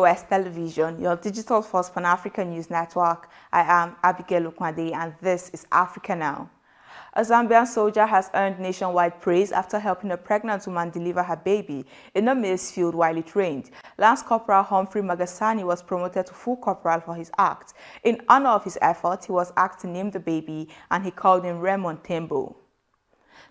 TOS Television, your digital first Pan-African news network. I am Abigail Okwade, and this is Africa Now. A Zambian soldier has earned nationwide praise after helping a pregnant woman deliver her baby in a maize field while it rained. Lance Corporal Humphrey Magasani was promoted to full corporal for his act. In honor of his effort, he was asked to name the baby, and he called him Raymond Tembo.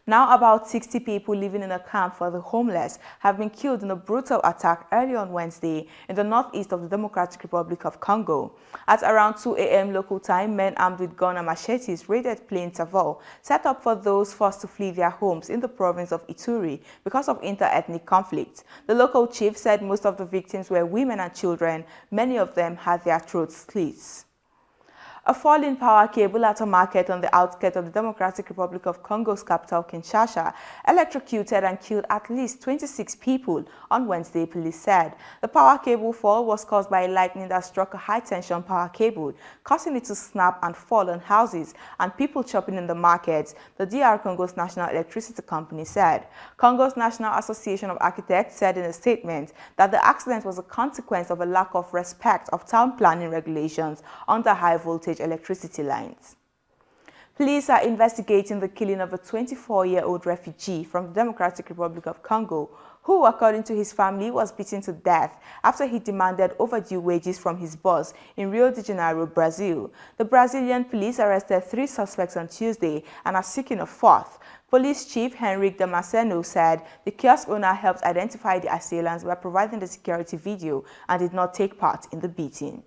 Now about 60 people living in a camp for the homeless have been killed in a brutal attack early on Wednesday in the northeast of the Democratic Republic of Congo. At around 2 a.m. local time, men armed with guns and machetes raided Plain Savo, set up for those forced to flee their homes in the province of Ituri because of inter-ethnic conflict. The local chief said most of the victims were women and children. Many of them had their throats slit. A falling power cable at a market on the outskirts of the Democratic Republic of Congo's capital, Kinshasa, electrocuted and killed at least 26 people on Wednesday, police said. The power cable fall was caused by lightning that struck a high-tension power cable, causing it to snap and fall on houses and people shopping in the markets, the DR Congo's national electricity company said. Congo's National Association of Architects said in a statement that the accident was a consequence of a lack of respect of town planning regulations under high-voltage electricity lines. Police are investigating the killing of a 24-year-old refugee from the Democratic Republic of Congo who, according to his family, was beaten to death after he demanded overdue wages from his boss in Rio de Janeiro, Brazil. The Brazilian police arrested 3 suspects on Tuesday and are seeking a 4th. Police Chief Henrique Damasceno said the kiosk owner helped identify the assailants by providing the security video and did not take part in the beating.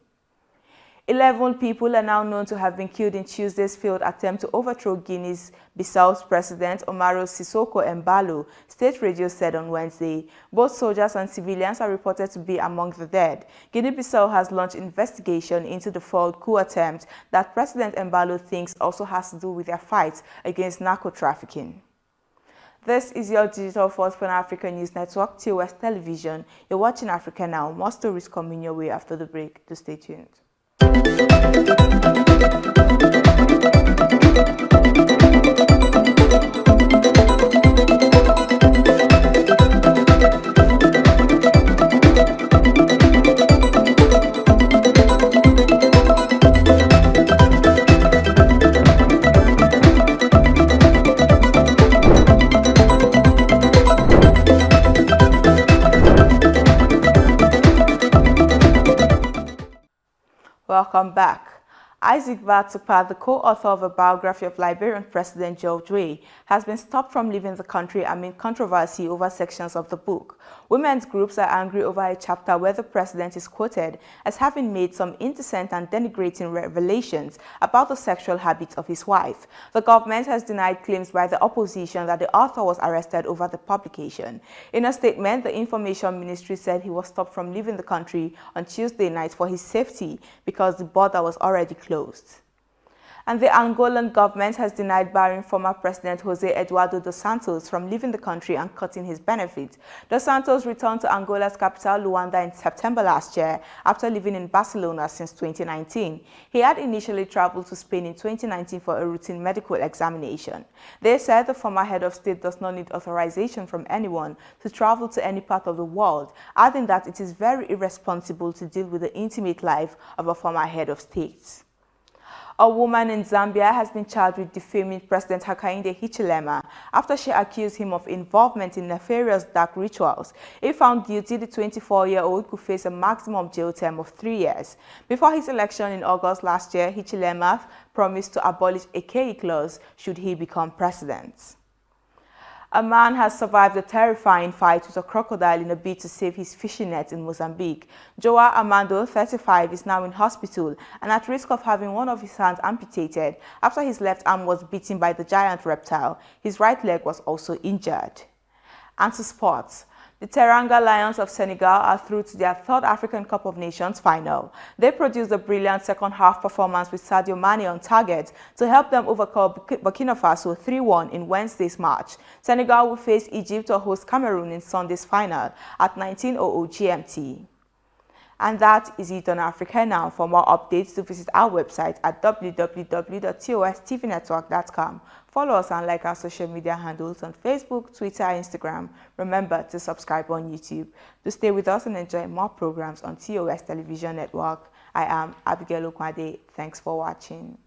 11 people are now known to have been killed in Tuesday's failed attempt to overthrow Guinea-Bissau's president Umaro Sissoco Embalo, state radio said on Wednesday. Both soldiers and civilians are reported to be among the dead. Guinea-Bissau has launched investigation into the failed coup attempt that President Embalo thinks also has to do with their fight against narco-trafficking. This is your digital first Pan-African news network, TOS Television. You're watching Africa Now. More stories coming your way after the break. Do stay tuned. Welcome back. Isaac Vatsupa, the co-author of a biography of Liberian President George Weah, has been stopped from leaving the country amid controversy over sections of the book. Women's groups are angry over a chapter where the president is quoted as having made some indecent and denigrating revelations about the sexual habits of his wife. The government has denied claims by the opposition that the author was arrested over the publication. In a statement, the Information Ministry said he was stopped from leaving the country on Tuesday night for his safety because the border was already closed. And the Angolan government has denied barring former President José Eduardo dos Santos from leaving the country and cutting his benefits. Dos Santos returned to Angola's capital, Luanda, in September last year after living in Barcelona since 2019. He had initially traveled to Spain in 2019 for a routine medical examination. They said the former head of state does not need authorization from anyone to travel to any part of the world, adding that it is very irresponsible to deal with the intimate life of a former head of state. A woman in Zambia has been charged with defaming President Hakainde Hichilema after she accused him of involvement in nefarious dark rituals. If found guilty, the 24-year-old could face a maximum jail term of 3 years. Before his election in August last year, Hichilema promised to abolish a K clause should he become president. A man has survived a terrifying fight with a crocodile in a bid to save his fishing net in Mozambique. Joao Armando, 35, is now in hospital and at risk of having one of his hands amputated after his left arm was bitten by the giant reptile. His right leg was also injured. And to sports. The Teranga Lions of Senegal are through to their 3rd African Cup of Nations final. They produced a brilliant second-half performance with Sadio Mane on target to help them overcome Burkina Faso 3-1 in Wednesday's match. Senegal will face Egypt or host Cameroon in Sunday's final at 19:00 GMT. And that is it on Africa Now. For more updates, to visit our website at www.TOSTVNetwork.com. Follow us and like our social media handles on Facebook, Twitter, and Instagram. Remember to subscribe on YouTube. To stay with us and enjoy more programs on TOS Television Network. I am Abigail Okwade. Thanks for watching.